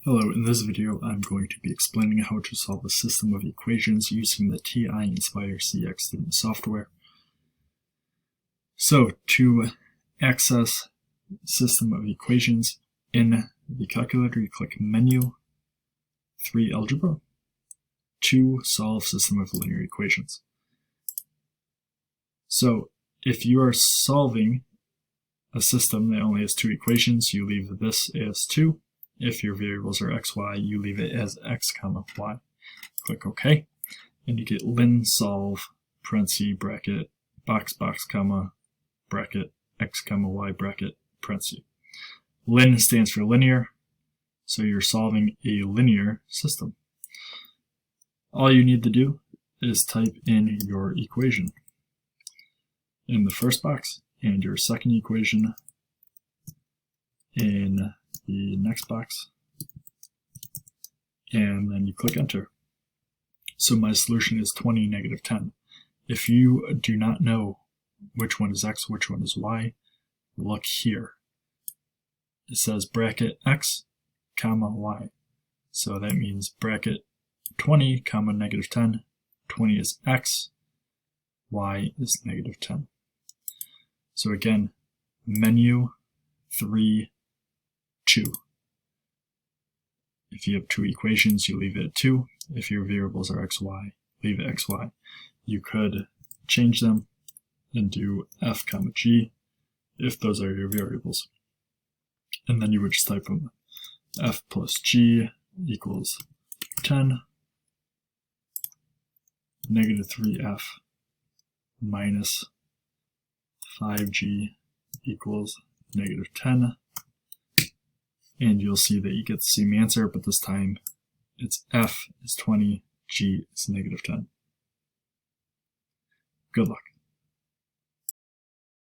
Hello, in this video I'm going to be explaining how to solve a system of equations using the TI-Nspire CX Student Software. So, to access system of equations in the calculator, you click Menu, 3 Algebra, 2 Solve System of Linear Equations. So, if you are solving a system that only has 2 equations, you leave this as 2. If your variables are x, y, you leave it as x, y. Click OK, and you get lin solve, parenthesis, bracket, box, comma, bracket, x, y, bracket, parenthesis. Lin stands for linear, so you're solving a linear system. All you need to do is type in your equation in the first box and your second equation in the next box, and then you click enter. So my solution is 20, negative 10. If you do not know which one is x, which one is y, look here. It says bracket x, comma, y. So that means bracket 20, comma, negative 10. 20 is x, y is negative 10. So again, menu 3, 2. If you have 2 equations, you leave it at 2. If your variables are x, y, leave it x, y. You could change them and do f, comma, g if those are your variables. And then you would just type in f plus g equals 10, negative 3f minus 5g equals negative 10. And you'll see that you get the same answer, but this time it's f is 20, g is negative 10. Good luck.